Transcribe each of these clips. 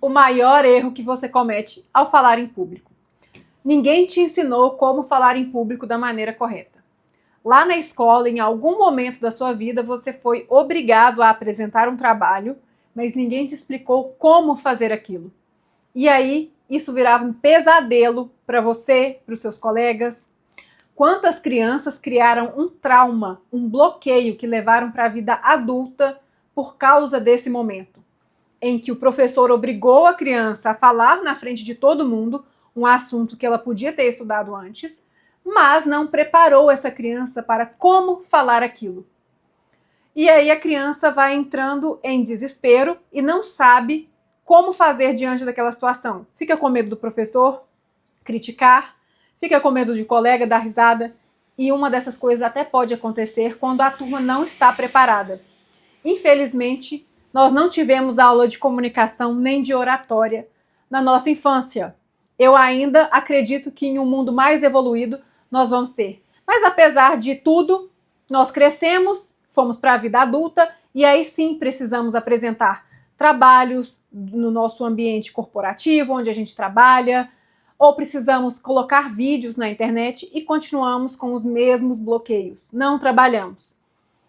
O maior erro que você comete ao falar em público. Ninguém te ensinou como falar em público da maneira correta. Lá na escola, em algum momento da sua vida, você foi obrigado a apresentar um trabalho, mas ninguém te explicou como fazer aquilo. E aí, isso virava um pesadelo para você, para os seus colegas. Quantas crianças criaram um trauma, um bloqueio que levaram para a vida adulta por causa desse momento, em que o professor obrigou a criança a falar na frente de todo mundo um assunto que ela podia ter estudado antes, mas não preparou essa criança para como falar aquilo. E aí a criança vai entrando em desespero e não sabe como fazer diante daquela situação. Fica com medo do professor criticar, fica com medo de colega dar risada, e uma dessas coisas até pode acontecer quando a turma não está preparada. Infelizmente, nós não tivemos aula de comunicação nem de oratória na nossa infância. Eu ainda acredito que em um mundo mais evoluído nós vamos ter. Mas apesar de tudo, nós crescemos, fomos para a vida adulta e aí sim precisamos apresentar trabalhos no nosso ambiente corporativo, onde a gente trabalha, ou precisamos colocar vídeos na internet e continuamos com os mesmos bloqueios. Não trabalhamos.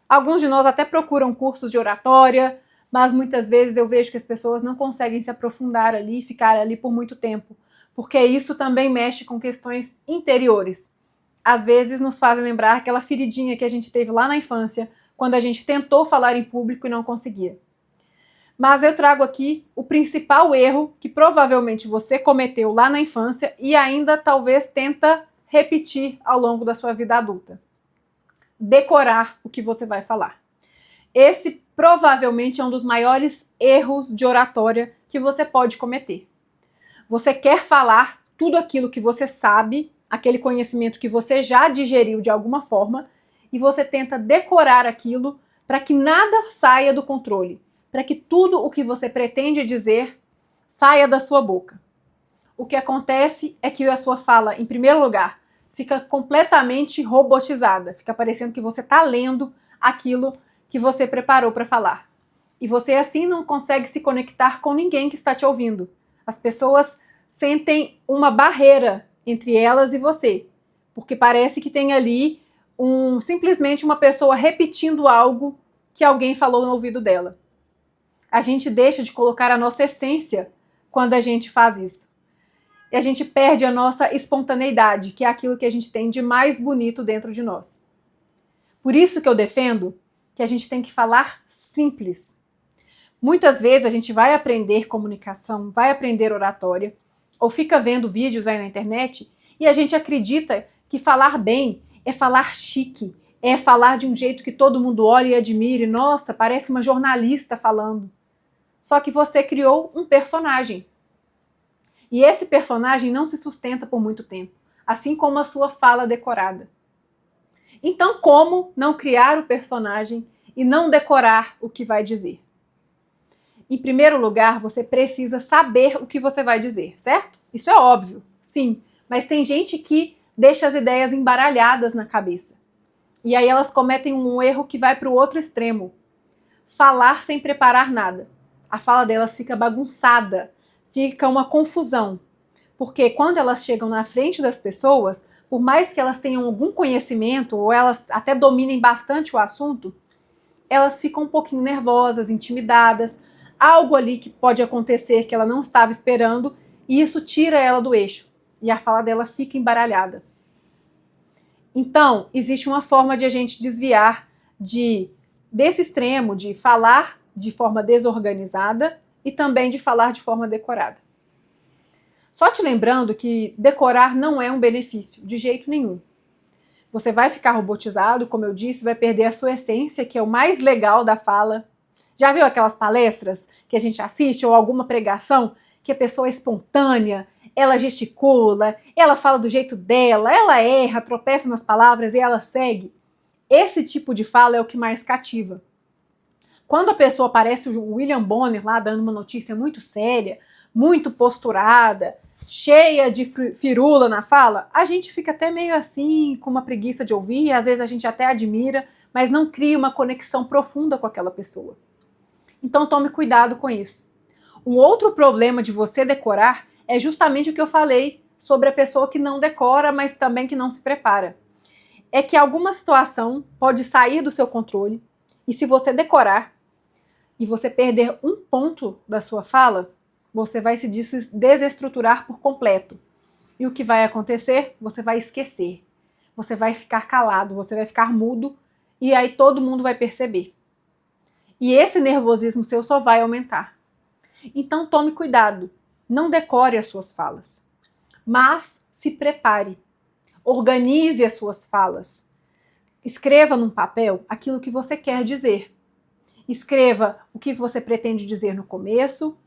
Alguns de nós até procuram cursos de oratória, mas muitas vezes eu vejo que as pessoas não conseguem se aprofundar ali e ficar ali por muito tempo, porque isso também mexe com questões interiores. Às vezes nos fazem lembrar aquela feridinha que a gente teve lá na infância, quando a gente tentou falar em público e não conseguia. Mas eu trago aqui o principal erro que provavelmente você cometeu lá na infância e ainda talvez tenta repetir ao longo da sua vida adulta. Decorar o que você vai falar. Esse provavelmente é um dos maiores erros de oratória que você pode cometer. Você quer falar tudo aquilo que você sabe, aquele conhecimento que você já digeriu de alguma forma, e você tenta decorar aquilo para que nada saia do controle, para que tudo o que você pretende dizer saia da sua boca. O que acontece é que a sua fala, em primeiro lugar, fica completamente robotizada, fica parecendo que você está lendo aquilo que você preparou para falar. E você assim não consegue se conectar com ninguém que está te ouvindo. As pessoas sentem uma barreira entre elas e você, porque parece que tem ali simplesmente uma pessoa repetindo algo que alguém falou no ouvido dela. A gente deixa de colocar a nossa essência quando a gente faz isso. E a gente perde a nossa espontaneidade, que é aquilo que a gente tem de mais bonito dentro de nós. Por isso que eu defendo que a gente tem que falar simples. Muitas vezes a gente vai aprender comunicação, vai aprender oratória, ou fica vendo vídeos aí na internet e a gente acredita que falar bem é falar chique, é falar de um jeito que todo mundo olha e admire. Nossa, parece uma jornalista falando. Só que você criou um personagem. E esse personagem não se sustenta por muito tempo, assim como a sua fala decorada. Então, como não criar o personagem e não decorar o que vai dizer? Em primeiro lugar, você precisa saber o que você vai dizer, certo? Isso é óbvio, sim. Mas tem gente que deixa as ideias embaralhadas na cabeça. E aí elas cometem um erro que vai para o outro extremo. Falar sem preparar nada. A fala delas fica bagunçada, fica uma confusão. Porque quando elas chegam na frente das pessoas, por mais que elas tenham algum conhecimento, ou elas até dominem bastante o assunto, elas ficam um pouquinho nervosas, intimidadas, algo ali que pode acontecer que ela não estava esperando, e isso tira ela do eixo, e a fala dela fica embaralhada. Então, existe uma forma de a gente desviar desse extremo de falar de forma desorganizada e também de falar de forma decorada. Só te lembrando que decorar não é um benefício, de jeito nenhum. Você vai ficar robotizado, como eu disse, vai perder a sua essência, que é o mais legal da fala. Já viu aquelas palestras que a gente assiste ou alguma pregação que a pessoa é espontânea, ela gesticula, ela fala do jeito dela, ela erra, tropeça nas palavras e ela segue? Esse tipo de fala é o que mais cativa. Quando a pessoa parece o William Bonner lá dando uma notícia muito séria, muito posturada, cheia de firula na fala, a gente fica até meio assim, com uma preguiça de ouvir, às vezes a gente até admira, mas não cria uma conexão profunda com aquela pessoa. Então tome cuidado com isso. Um outro problema de você decorar é justamente o que eu falei sobre a pessoa que não decora, mas também que não se prepara. É que alguma situação pode sair do seu controle, e se você decorar e você perder um ponto da sua fala, você vai se desestruturar por completo. E o que vai acontecer? Você vai esquecer. Você vai ficar calado, você vai ficar mudo, e aí todo mundo vai perceber. E esse nervosismo seu só vai aumentar. Então tome cuidado, não decore as suas falas, mas se prepare, organize as suas falas. Escreva num papel aquilo que você quer dizer. Escreva o que você pretende dizer no começo,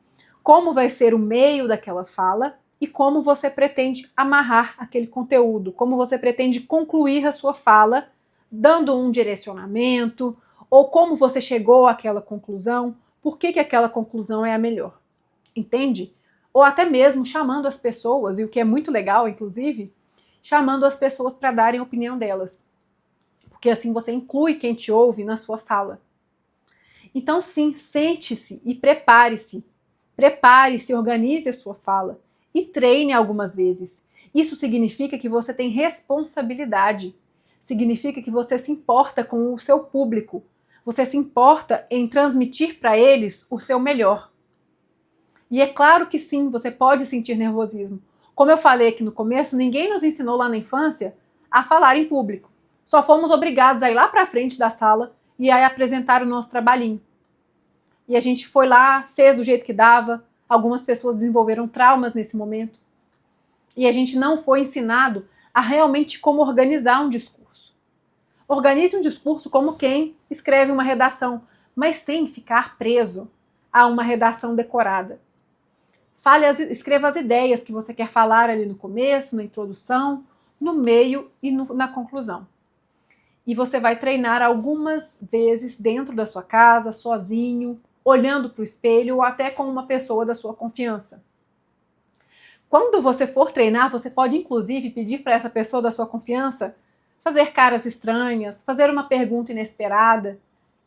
como vai ser o meio daquela fala e como você pretende amarrar aquele conteúdo, como você pretende concluir a sua fala, dando um direcionamento, ou como você chegou àquela conclusão, por que aquela conclusão é a melhor. Entende? Ou até mesmo chamando as pessoas, e o que é muito legal, inclusive, chamando as pessoas para darem a opinião delas. Porque assim você inclui quem te ouve na sua fala. Então sim, sente-se e prepare-se. Prepare-se, organize a sua fala e treine algumas vezes. Isso significa que você tem responsabilidade. Significa que você se importa com o seu público. Você se importa em transmitir para eles o seu melhor. E é claro que sim, você pode sentir nervosismo. Como eu falei aqui no começo, ninguém nos ensinou lá na infância a falar em público. Só fomos obrigados a ir lá para frente da sala e a apresentar o nosso trabalhinho. E a gente foi lá, fez do jeito que dava. Algumas pessoas desenvolveram traumas nesse momento. E a gente não foi ensinado a realmente como organizar um discurso. Organize um discurso como quem escreve uma redação, mas sem ficar preso a uma redação decorada. Escreva as ideias que você quer falar ali no começo, na introdução, no meio e na conclusão. E você vai treinar algumas vezes dentro da sua casa, sozinho, olhando para o espelho ou até com uma pessoa da sua confiança. Quando você for treinar, você pode inclusive pedir para essa pessoa da sua confiança fazer caras estranhas, fazer uma pergunta inesperada,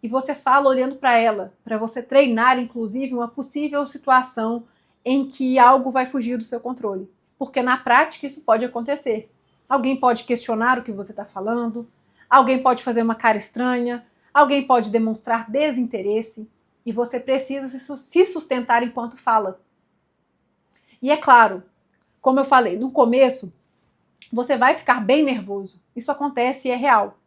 e você fala olhando para ela, para você treinar inclusive uma possível situação em que algo vai fugir do seu controle. Porque na prática isso pode acontecer. Alguém pode questionar o que você está falando, alguém pode fazer uma cara estranha, alguém pode demonstrar desinteresse e você precisa se sustentar enquanto fala. E é claro, como eu falei, no começo você vai ficar bem nervoso. Isso acontece e é real.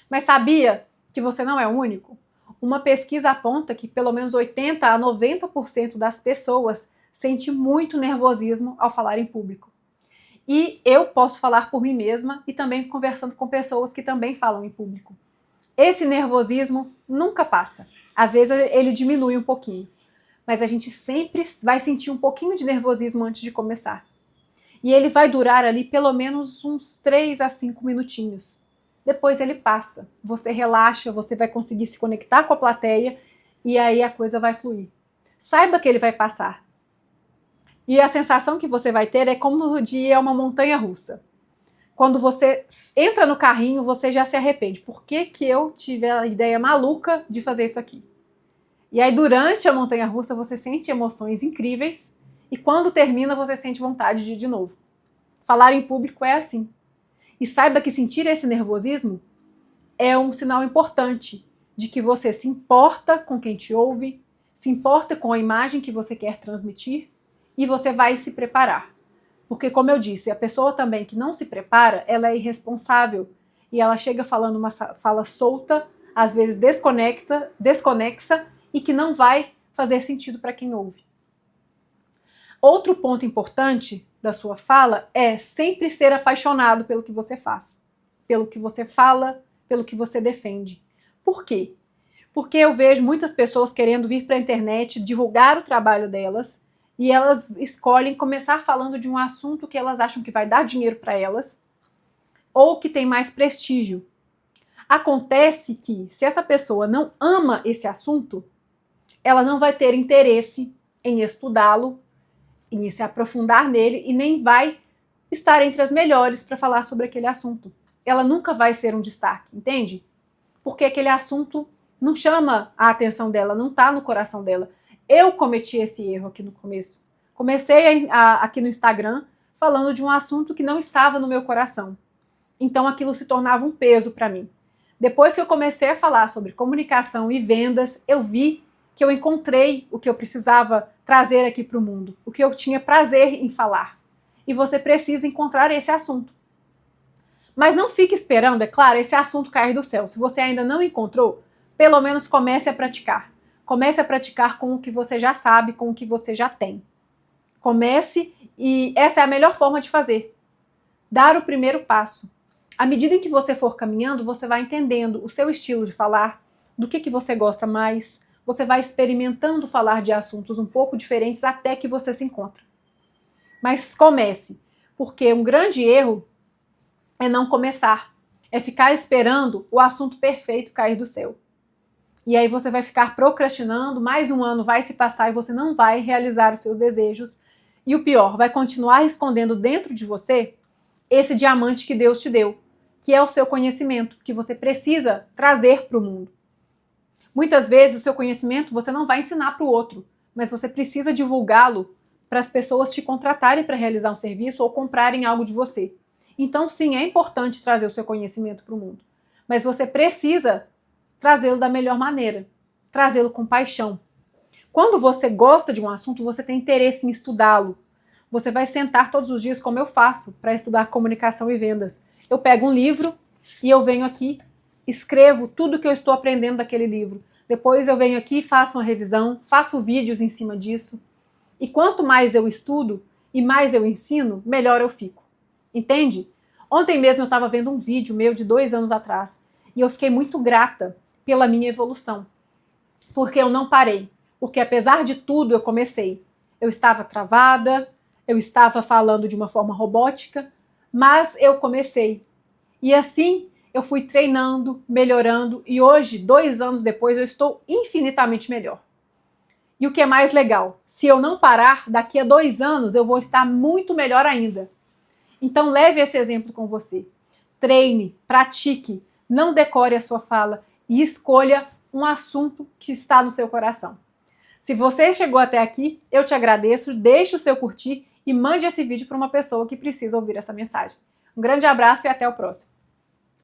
Mas sabia que você não é o único? Uma pesquisa aponta que pelo menos 80 a 90% das pessoas sente muito nervosismo ao falar em público. E eu posso falar por mim mesma e também conversando com pessoas que também falam em público. Esse nervosismo nunca passa. Às vezes ele diminui um pouquinho, mas a gente sempre vai sentir um pouquinho de nervosismo antes de começar. E ele vai durar ali pelo menos uns 3 a 5 minutinhos. Depois ele passa. Você relaxa, você vai conseguir se conectar com a plateia e aí a coisa vai fluir. Saiba que ele vai passar. E a sensação que você vai ter é como de ir a uma montanha russa. Quando você entra no carrinho, você já se arrepende. Por que eu tive a ideia maluca de fazer isso aqui? E aí, durante a montanha russa, você sente emoções incríveis e quando termina, você sente vontade de ir de novo. Falar em público é assim. E saiba que sentir esse nervosismo é um sinal importante de que você se importa com quem te ouve, se importa com a imagem que você quer transmitir e você vai se preparar. Porque, como eu disse, a pessoa também que não se prepara, ela é irresponsável e ela chega falando uma fala solta, às vezes desconexa e que não vai fazer sentido para quem ouve. Outro ponto importante da sua fala é sempre ser apaixonado pelo que você faz, pelo que você fala, pelo que você defende. Por quê? Porque eu vejo muitas pessoas querendo vir para a internet divulgar o trabalho delas e elas escolhem começar falando de um assunto que elas acham que vai dar dinheiro para elas ou que tem mais prestígio. Acontece que, se essa pessoa não ama esse assunto, ela não vai ter interesse em estudá-lo, em se aprofundar nele e nem vai estar entre as melhores para falar sobre aquele assunto. Ela nunca vai ser um destaque, entende? Porque aquele assunto não chama a atenção dela, não está no coração dela. Eu cometi esse erro aqui no começo. Comecei aqui no Instagram falando de um assunto que não estava no meu coração. Então aquilo se tornava um peso para mim. Depois que eu comecei a falar sobre comunicação e vendas, eu vi que eu encontrei o que eu precisava trazer aqui para o mundo, o que eu tinha prazer em falar. E você precisa encontrar esse assunto. Mas não fique esperando, é claro, esse assunto cair do céu. Se você ainda não encontrou, pelo menos comece a praticar. Comece a praticar com o que você já sabe, com o que você já tem. Comece, e essa é a melhor forma de fazer. Dar o primeiro passo. À medida em que você for caminhando, você vai entendendo o seu estilo de falar, do que você gosta mais, você vai experimentando falar de assuntos um pouco diferentes até que você se encontre. Mas comece, porque um grande erro é não começar, é ficar esperando o assunto perfeito cair do céu. E aí você vai ficar procrastinando, mais um ano vai se passar e você não vai realizar os seus desejos. E o pior, vai continuar escondendo dentro de você esse diamante que Deus te deu, que é o seu conhecimento, que você precisa trazer para o mundo. Muitas vezes o seu conhecimento você não vai ensinar para o outro, mas você precisa divulgá-lo para as pessoas te contratarem para realizar um serviço ou comprarem algo de você. Então sim, é importante trazer o seu conhecimento para o mundo, mas você precisa trazê-lo da melhor maneira, trazê-lo com paixão. Quando você gosta de um assunto, você tem interesse em estudá-lo. Você vai sentar todos os dias, como eu faço, para estudar comunicação e vendas. Eu pego um livro e eu venho aqui, escrevo tudo que eu estou aprendendo daquele livro. Depois eu venho aqui, faço uma revisão, faço vídeos em cima disso. E quanto mais eu estudo e mais eu ensino, melhor eu fico. Entende? Ontem mesmo eu estava vendo um vídeo meu de 2 anos atrás e eu fiquei muito grata pela minha evolução. Porque eu não parei. Porque apesar de tudo eu comecei. Eu estava travada, eu estava falando de uma forma robótica, mas eu comecei. E assim eu fui treinando, melhorando e hoje, 2 anos depois, eu estou infinitamente melhor. E o que é mais legal, se eu não parar, daqui a 2 anos eu vou estar muito melhor ainda. Então leve esse exemplo com você. Treine, pratique, não decore a sua fala e escolha um assunto que está no seu coração. Se você chegou até aqui, eu te agradeço, deixe o seu curtir e mande esse vídeo para uma pessoa que precisa ouvir essa mensagem. Um grande abraço e até o próximo.